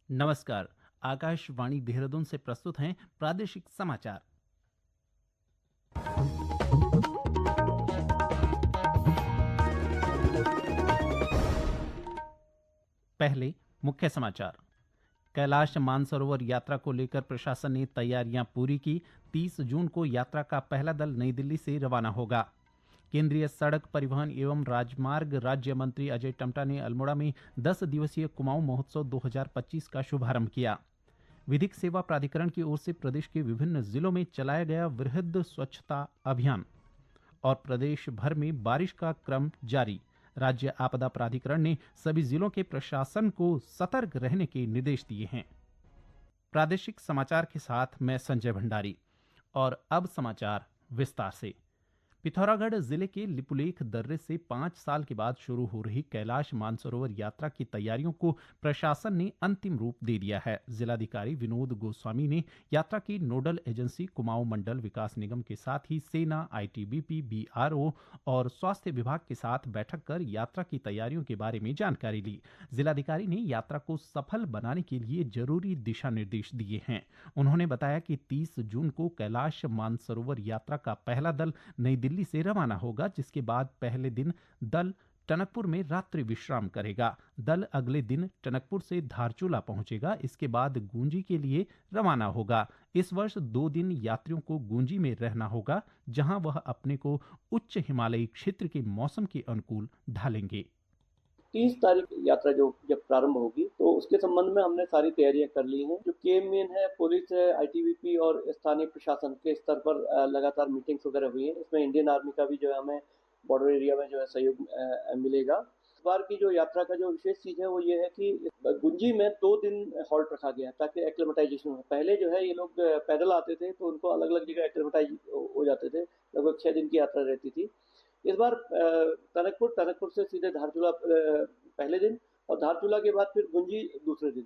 नमस्कार। आकाशवाणी देहरादून से प्रस्तुत हैं प्रादेशिक समाचार। पहले मुख्य समाचार। कैलाश मानसरोवर यात्रा को लेकर प्रशासन ने तैयारियां पूरी की। 30 जून को यात्रा का पहला दल नई दिल्ली से रवाना होगा। केंद्रीय सड़क परिवहन एवं राजमार्ग राज्य मंत्री अजय टम्टा ने अल्मोड़ा में 10 दिवसीय कुमाऊं महोत्सव 2025 का शुभारंभ किया। विधिक सेवा प्राधिकरण की ओर से प्रदेश के विभिन्न जिलों में चलाया गया वृहद स्वच्छता अभियान। और प्रदेश भर में बारिश का क्रम जारी। राज्य आपदा प्राधिकरण ने सभी जिलों के प्रशासन को सतर्क रहने के निर्देश दिए हैं। प्रादेशिक समाचार के साथ मैं संजय भंडारी। और अब समाचार विस्तार से। पिथौरागढ़ जिले के लिपुलेख दर्रे से 5 साल के बाद शुरू हो रही कैलाश मानसरोवर यात्रा की तैयारियों को प्रशासन ने अंतिम रूप दे दिया है। जिलाधिकारी विनोद गोस्वामी ने यात्रा की नोडल एजेंसी कुमाऊं मंडल विकास निगम के साथ ही सेना, आईटीबीपी, बीआरओ और स्वास्थ्य विभाग के साथ बैठक कर यात्रा की तैयारियों के बारे में जानकारी ली। जिलाधिकारी ने यात्रा को सफल बनाने के लिए जरूरी दिशा निर्देश दिए हैं। उन्होंने बताया कि 30 जून को कैलाश मानसरोवर यात्रा का पहला दल नई दिल्ली से रवाना होगा, जिसके बाद पहले दिन दल टनकपुर में रात्रि विश्राम करेगा। दल अगले दिन टनकपुर से धारचूला पहुंचेगा। इसके बाद गूंजी के लिए रवाना होगा। इस वर्ष 2 दिन यात्रियों को गूंजी में रहना होगा, जहां वह अपने को उच्च हिमालयी क्षेत्र के मौसम के अनुकूल ढालेंगे। 30 तारीख यात्रा जब प्रारंभ होगी तो उसके संबंध में हमने सारी तैयारियां कर ली हैं। जो केएमएन है, पुलिस है, आईटीबीपी और स्थानीय प्रशासन के स्तर पर लगातार मीटिंग्स वगैरह हुई हैं। इसमें इंडियन आर्मी का भी जो है हमें बॉर्डर एरिया में जो है सहयोग मिलेगा। इस बार की जो यात्रा का जो विशेष चीज है वो ये है कि गुंजी में 2 दिन हॉल्ट रखा गया ताकि एक्लेमेटाइजेशन हो। पहले जो है ये लोग पैदल आते थे तो उनको अलग अलग जगह एक्लेमेटाइज हो जाते थे। लगभग 6 दिन की यात्रा रहती थी। इस बार टनकपुर से सीधे धारचूला पहले दिन और धारचूला के बाद फिर गुंजी दूसरे दिन।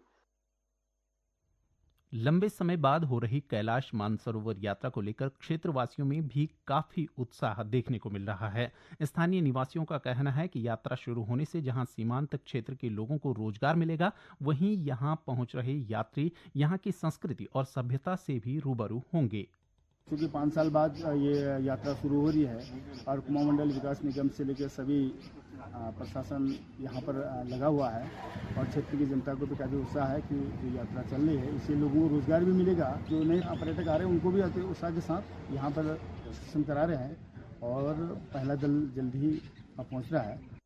लंबे समय बाद हो रही कैलाश मानसरोवर यात्रा को लेकर क्षेत्रवासियों में भी काफी उत्साह देखने को मिल रहा है। स्थानीय निवासियों का कहना है कि यात्रा शुरू होने से जहां सीमांत क्षेत्र के लोगों को रोजगार मिलेगा, वहीं यहां पहुंच रहे यात्री यहां की संस्कृति और सभ्यता से भी रूबरू होंगे। क्योंकि 5 साल बाद ये यात्रा शुरू हो रही है और कुमाऊं मंडल विकास निगम से लेकर सभी प्रशासन यहाँ पर लगा हुआ है और क्षेत्र की जनता को भी काफ़ी उत्साह है कि जो यात्रा चल रही है इससे लोगों को रोजगार भी मिलेगा। जो नए पर्यटक आ रहे हैं उनको भी उत्साह के साथ यहाँ पर दर्शन करा रहे हैं और पहला दल जल्द ही पहुँच रहा है।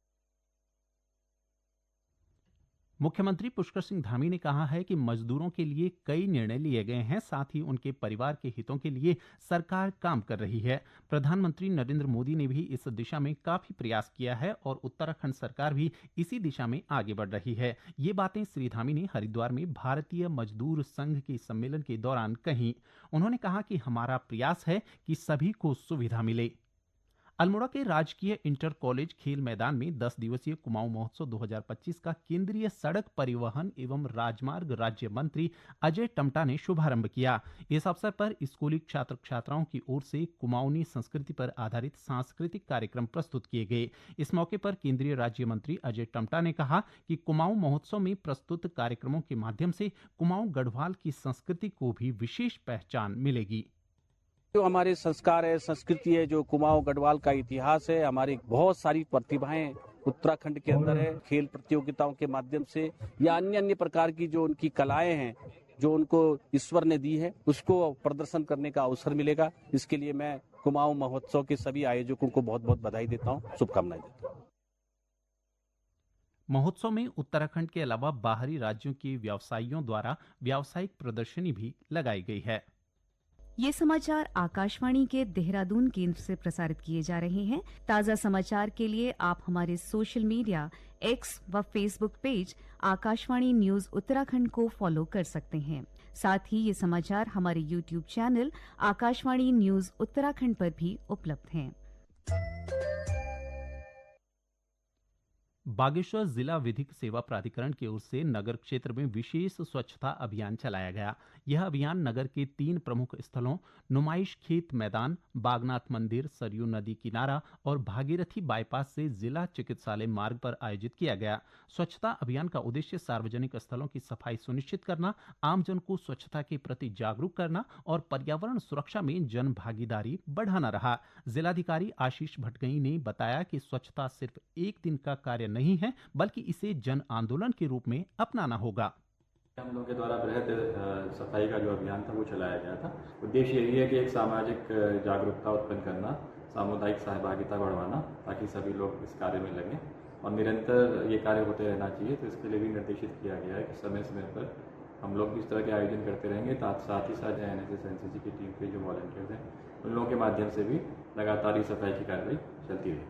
मुख्यमंत्री पुष्कर सिंह धामी ने कहा है कि मजदूरों के लिए कई निर्णय लिए गए हैं, साथ ही उनके परिवार के हितों के लिए सरकार काम कर रही है। प्रधानमंत्री नरेंद्र मोदी ने भी इस दिशा में काफी प्रयास किया है और उत्तराखंड सरकार भी इसी दिशा में आगे बढ़ रही है। ये बातें श्री धामी ने हरिद्वार में भारतीय मजदूर संघ के सम्मेलन के दौरान कही। उन्होंने कहा कि हमारा प्रयास है कि सभी को सुविधा मिले। अल्मोड़ा के राजकीय इंटर कॉलेज खेल मैदान में 10 दिवसीय कुमाऊं महोत्सव 2025 का केंद्रीय सड़क परिवहन एवं राजमार्ग राज्य मंत्री अजय टम्टा ने शुभारंभ किया। इस अवसर पर स्कूली छात्र छात्राओं की ओर से कुमाऊनी संस्कृति पर आधारित सांस्कृतिक कार्यक्रम प्रस्तुत किए गए। इस मौके पर केंद्रीय राज्य मंत्री अजय टम्टा ने कहा कि कुमाऊं महोत्सव में प्रस्तुत कार्यक्रमों के माध्यम से कुमाऊं गढ़वाल की संस्कृति को भी विशेष पहचान मिलेगी। जो हमारे संस्कार है, संस्कृति है, जो कुमाऊं गढ़वाल का इतिहास है, हमारी बहुत सारी प्रतिभाएं उत्तराखंड के अंदर है। खेल प्रतियोगिताओं के माध्यम से या अन्य अन्य प्रकार की जो उनकी कलाएं हैं, जो उनको ईश्वर ने दी है, उसको प्रदर्शन करने का अवसर मिलेगा। इसके लिए मैं कुमाऊं महोत्सव के सभी आयोजकों को बहुत बहुत बधाई देता हूँ, शुभकामनाएं देता हूँ। महोत्सव में उत्तराखंड के अलावा बाहरी राज्यों के व्यवसायियों द्वारा व्यावसायिक प्रदर्शनी भी लगाई गई है। ये समाचार आकाशवाणी के देहरादून केंद्र से प्रसारित किए जा रहे हैं। ताज़ा समाचार के लिए आप हमारे सोशल मीडिया एक्स व Facebook page Akashvani news Uttarakhand को फॉलो कर सकते हैं। साथ ही ये समाचार हमारे YouTube channel Akashvani news Uttarakhand पर भी उपलब्ध हैं। बागेश्वर जिला विधिक सेवा प्राधिकरण की ओर से नगर क्षेत्र में विशेष स्वच्छता अभियान चलाया गया। यह अभियान नगर के 3 प्रमुख स्थलों नुमाइश खेत मैदान, बागनाथ मंदिर, सरयू नदी किनारा और भागीरथी बाईपास से जिला चिकित्सालय मार्ग पर आयोजित किया गया। स्वच्छता अभियान का उद्देश्य सार्वजनिक स्थलों की सफाई सुनिश्चित करना, आमजन को स्वच्छता के प्रति जागरूक करना और पर्यावरण सुरक्षा में जन भागीदारी बढ़ाना रहा। जिलाधिकारी आशीष भटगई ने बताया कि स्वच्छता सिर्फ एक दिन का कार्य नहीं है, बल्कि इसे जन आंदोलन के रूप में अपनाना होगा। हम लोगों के द्वारा बृहद सफाई का जो अभियान था वो चलाया गया था। उद्देश्य यही है कि एक सामाजिक जागरूकता उत्पन्न करना, सामुदायिक सहभागिता बढ़ाना, ताकि सभी लोग इस कार्य में लगें और निरंतर ये कार्य होते रहना चाहिए। तो इसके लिए भी निर्देशित किया गया है कि समय समय पर हम लोग इस तरह के आयोजन करते रहेंगे। साथ ही साथ NSS NCC की टीम के जो वॉलंटियर्स हैं उन लोगों के माध्यम से भी लगातार ये सफाई की कार्रवाई चलती रही।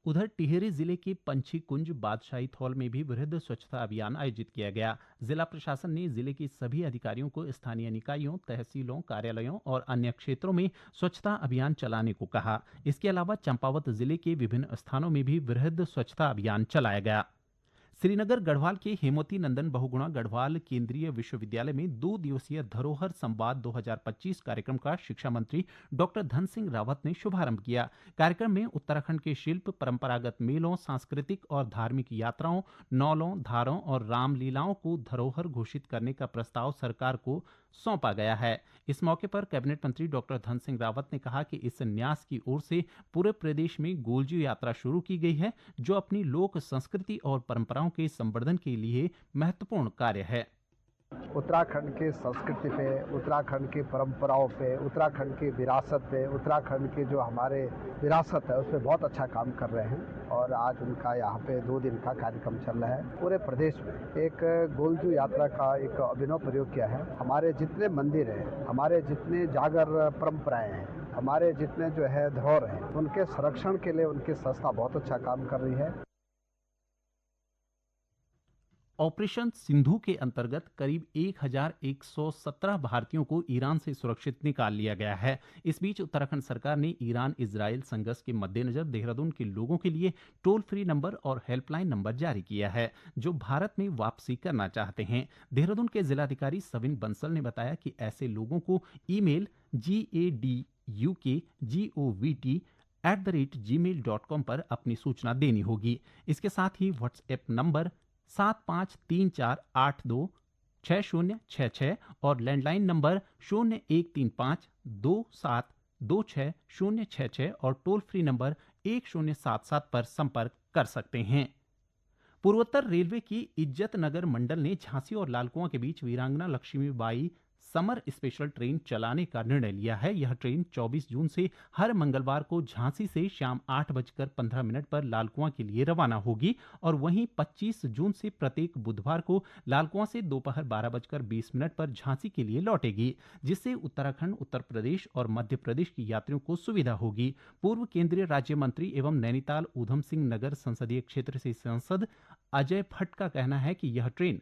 उधर टिहरी जिले के पंछी कुंज बादशाही थौल में भी वृहद स्वच्छता अभियान आयोजित किया गया। जिला प्रशासन ने जिले के सभी अधिकारियों को स्थानीय निकायों, तहसीलों, कार्यालयों और अन्य क्षेत्रों में स्वच्छता अभियान चलाने को कहा। इसके अलावा चंपावत जिले के विभिन्न स्थानों में भी वृहद स्वच्छता अभियान चलाया गया। श्रीनगर गढ़वाल के हेमवती नंदन बहुगुणा गढ़वाल केंद्रीय विश्वविद्यालय में 2 दिवसीय धरोहर संवाद 2025 कार्यक्रम का शिक्षा मंत्री डॉक्टर धन सिंह रावत ने शुभारंभ किया। कार्यक्रम में उत्तराखंड के शिल्प, परंपरागत मेलों, सांस्कृतिक और धार्मिक यात्राओं, नौलों, धारों और रामलीलाओं को धरोहर घोषित करने का प्रस्ताव सरकार को सौंपा गया है। इस मौके पर कैबिनेट मंत्री डॉक्टर धन सिंह रावत ने कहा कि इस न्यास की ओर से पूरे प्रदेश में गोलजू यात्रा शुरू की गई है, जो अपनी लोक संस्कृति और परंपराओं के संवर्धन के लिए महत्वपूर्ण कार्य है। उत्तराखंड के संस्कृति पे, उत्तराखंड की परंपराओं पे, उत्तराखंड की विरासत पे, उत्तराखंड की जो हमारे विरासत है उस पर बहुत अच्छा काम कर रहे हैं और आज उनका यहाँ पे 2 दिन का कार्यक्रम चल रहा है। पूरे प्रदेश में एक गोलजू यात्रा का एक अभिनव प्रयोग किया है। हमारे जितने मंदिर हैं, हमारे जितने जागर परंपराएं हैं, हमारे जितने जो है धरोहर हैं, उनके संरक्षण के लिए उनकी संस्था बहुत अच्छा काम कर रही है। ऑपरेशन सिंधु के अंतर्गत करीब 1117 भारतीयों को ईरान से सुरक्षित निकाल लिया गया है। इस बीच उत्तराखंड सरकार ने ईरान इजराइल संघर्ष के मद्देनजर देहरादून के लोगों के लिए टोल फ्री नंबर और हेल्पलाइन नंबर जारी किया है, जो भारत में वापसी करना चाहते हैं। देहरादून के जिलाधिकारी सविन बंसल ने बताया कि ऐसे लोगों को ईमेल gadukgovt@gmail.com पर अपनी सूचना देनी होगी। इसके साथ ही व्हाट्सएप नंबर 7534826066 और लैंडलाइन नंबर 013527260066 और टोल फ्री नंबर 1077 पर संपर्क कर सकते हैं। पूर्वोत्तर रेलवे की इज्जत नगर मंडल ने झांसी और लालकुआं के बीच वीरांगना लक्ष्मीबाई समर स्पेशल ट्रेन चलाने का निर्णय लिया है। यह ट्रेन 24 जून से हर मंगलवार को झांसी से शाम 8:15 पर लालकुआं के लिए रवाना होगी और वहीं 25 जून से प्रत्येक बुधवार को लालकुआं से दोपहर 12:20 पर झांसी के लिए लौटेगी, जिससे उत्तराखंड, उत्तर प्रदेश और मध्य प्रदेश की यात्रियों को सुविधा होगी। पूर्व केंद्रीय राज्य मंत्री एवं नैनीताल ऊधम सिंह नगर संसदीय क्षेत्र से सांसद अजय भट्ट का कहना है कि यह ट्रेन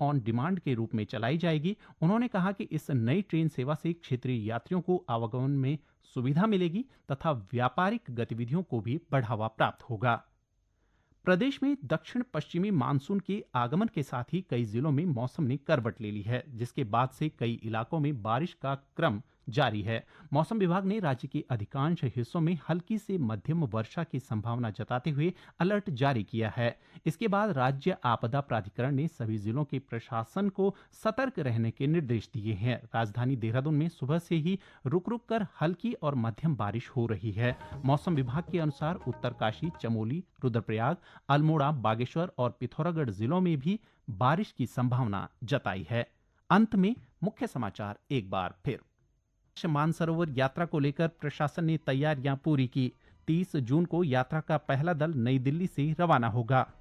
ऑन डिमांड के रूप में चलाई जाएगी। उन्होंने कहा कि इस नई ट्रेन सेवा से क्षेत्रीय यात्रियों को आवागमन में सुविधा मिलेगी तथा व्यापारिक गतिविधियों को भी बढ़ावा प्राप्त होगा। प्रदेश में दक्षिण पश्चिमी मानसून के आगमन के साथ ही कई जिलों में मौसम ने करवट ले ली है, जिसके बाद से कई इलाकों में बारिश का क्रम जारी है। मौसम विभाग ने राज्य के अधिकांश हिस्सों में हल्की से मध्यम वर्षा की संभावना जताते हुए अलर्ट जारी किया है। इसके बाद राज्य आपदा प्राधिकरण ने सभी जिलों के प्रशासन को सतर्क रहने के निर्देश दिए हैं। राजधानी देहरादून में सुबह से ही रुक रुक कर हल्की और मध्यम बारिश हो रही है। मौसम विभाग के अनुसार उत्तरकाशी, चमोली, रुद्रप्रयाग, अल्मोड़ा, बागेश्वर और पिथौरागढ़ जिलों में भी बारिश की संभावना जताई है। अंत में मुख्य समाचार एक बार फिर। मानसरोवर यात्रा को लेकर प्रशासन ने तैयारियां पूरी की। 30 जून को यात्रा का पहला दल नई दिल्ली से रवाना होगा।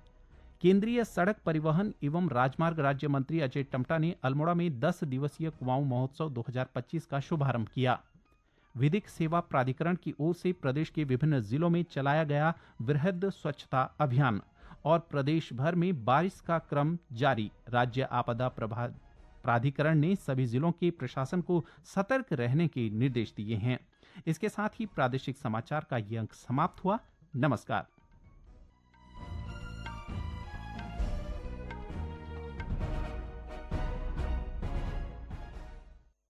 केंद्रीय सड़क परिवहन एवं राजमार्ग राज्य मंत्री अजय टम्टा ने अल्मोड़ा में 10 दिवसीय कुमाऊं महोत्सव 2025 का शुभारंभ किया। विधिक सेवा प्राधिकरण की ओर से प्रदेश के विभिन्न जिलों में चलाया गया वृहद स्वच्छता अभियान और प्रदेश भर में बारिश का क्रम जारी। राज्य आपदा प्राधिकरण ने सभी जिलों के प्रशासन को सतर्क रहने के निर्देश दिए हैं। इसके साथ ही प्रादेशिक समाचार का ये अंक समाप्त हुआ। नमस्कार।